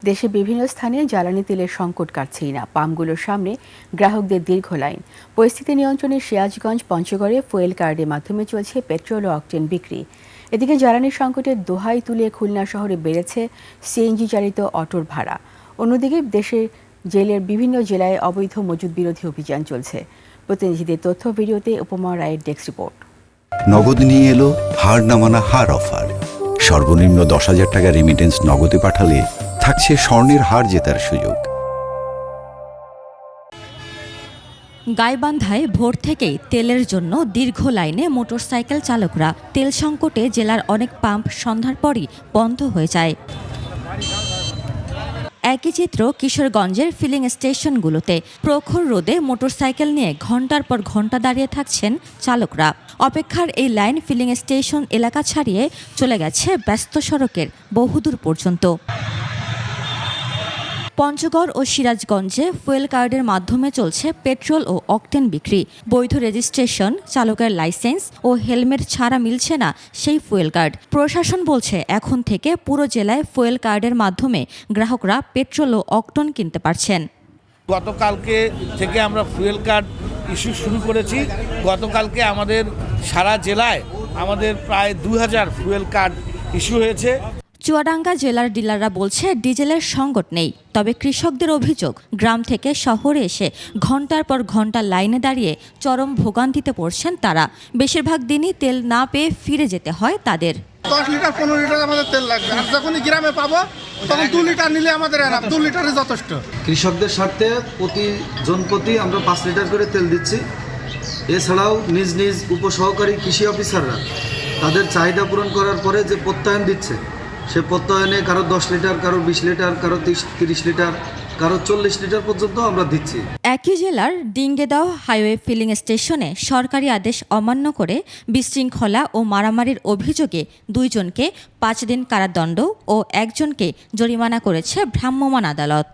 দেশে বিভিন্ন স্থানে জ্বালানি তেলের সংকট কাটছেই না। পাম্পগুলোর সামনে গ্রাহকদের দীর্ঘ লাইন। পরিস্থিতি নিয়ন্ত্রণে সিরাজগঞ্জ পঞ্চগড়ে ফুয়েল কার্ডের মাধ্যমে চলছে পেট্রোল ও অকটেন বিক্রি। এদিকে জ্বালানি সংকটের দোহাই তুলে খুলনা শহরে বেড়েছে সিএনজি চালিত অটোর ভাড়া। অন্যদিকে দেশের জেলের বিভিন্ন জেলায় অবৈধ মজুদ বিরোধী অভিযান চলছে। প্রতিনিধিদের তথ্য ভিডিওতে উপমা রায়ের ডেস্ক রিপোর্ট। নগদ নিয়ে এলো হার না মানা হার অফার। সর্বনিম্ন 10,000 টাকা রেমিটেন্স নগদে পাঠালে থাকছে স্বর্ণের হার জেতার সুযোগ। গাইবান্ধায় ভোর থেকেই তেলের জন্য দীর্ঘ লাইনে মোটরসাইকেল চালকরা। তেল সংকটে জেলার অনেক পাম্প সন্ধ্যার পরই বন্ধ হয়ে যায়। একই চিত্র কিশোরগঞ্জের ফিলিং স্টেশনগুলোতে। প্রখর রোদে মোটরসাইকেল নিয়ে ঘন্টার পর ঘন্টা দাঁড়িয়ে থাকছেন চালকরা। অপেক্ষার এই লাইন ফিলিং স্টেশন এলাকা ছাড়িয়ে চলে গেছে ব্যস্ত সড়কের বহুদূর পর্যন্ত। পঞ্চগড় ও সিরাজগঞ্জে ফুয়েল কার্ডের মাধ্যমে চলছে পেট্রোল ও অকটেন বিক্রি। বৈধ রেজিস্ট্রেশন, চালকের লাইসেন্স ও হেলমেট ছাড়া মিলছে না সেই ফুয়েল কার্ড। প্রশাসন বলছে এখন থেকে পুরো জেলায় ফুয়েল কার্ডের মাধ্যমে গ্রাহকরা পেট্রোল ও অকটেন কিনতে পারছেন। গতকালকে থেকে আমরা ফুয়েল কার্ড ইস্যু শুরু করেছি। গতকালকে আমাদের সারা জেলায় আমাদের প্রায় 2000 ফুয়েল কার্ড ইস্যু হয়েছে। চুয়াডাঙ্গা জেলার ডিলাররা বলছে ডিজেলের সংকট নেই, তবে কৃষকদের অভিযোগ গ্রাম থেকে শহরে এসে ঘন্টার পর ঘন্টা লাইনে দাঁড়িয়ে চরম ভোগান্তিতে পড়ছেন তারা। বেশিরভাগ দিনই তেল না পেয়ে ফিরে যেতে হয় তাদের। 10 লিটার 15 লিটার আমাদের তেল লাগবে, আর যখনই গ্রামে পাবো তখন 2 লিটার নিলে আমাদের 2 লিটারই যথেষ্ট। কৃষকদের স্বার্থে প্রতি জনপ্রতি আমরা 5 লিটার করে তেল দিচ্ছি। এছাড়াও নিজ নিজ উপসহকারী কৃষি অফিসাররা তাদের চাহিদা পূরণ করার পরে যে প্রত্যয়ন দিচ্ছে, সে প্রত্যয়নে কারো 10 লিটার, কারো 20 লিটার, কারো 30 লিটার, কারো 40 লিটার পর্যন্ত আমরা দিচ্ছি। একই জেলার ডিঙ্গেদাও হাইওয়ে ফিলিং স্টেশনে সরকারি আদেশ অমান্য করে বিশৃঙ্খলা ও মারামারির অভিযোগে 2 জনকে 5 দিন কারাদণ্ড ও 1 জনকে জরিমানা করেছে ভ্রাম্যমাণ আদালত।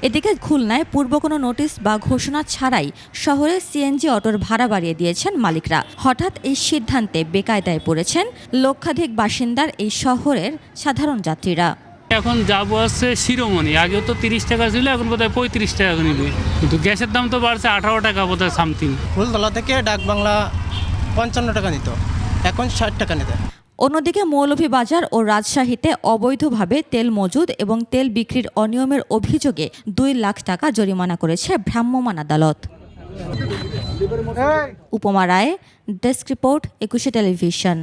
এদিকে খুলনায় পূর্ব কোনো নোটিশ বা ঘোষণা ছাড়াই শহরে সিএনজি অটোর ভাড়া বাড়িয়ে দিয়েছেন মালিকরা। হঠাৎ এই সিদ্ধান্তে বেকায়দায় পড়েছেন লক্ষাধিক বাসিন্দার এই শহরের সাধারণ যাত্রীরা। এখন যাবো আসছে শিরোমণি, আগেও তো 30 টাকা ছিল, এখন বোধহয় 35 টাকা নিবে। কিন্তু গ্যাসের দাম তো বাড়ছে 18 টাকা বোধহয় সামথিং। ফুলতলা থেকে ডাকবাংলা 55 টাকা নিত, এখন 60 টাকা নিতে। অন্যদিকে মৌলভীবাজার ও রাজশাহীতে অবৈধভাবে তেল মজুদ এবং তেল বিক্রির অনিয়মের অভিযোগে 2 লাখ টাকা জরিমানা করেছে ভ্রাম্যমাণ আদালত। উপমা রায়, ডেস্ক রিপোর্ট, 21 টেলিভিশন।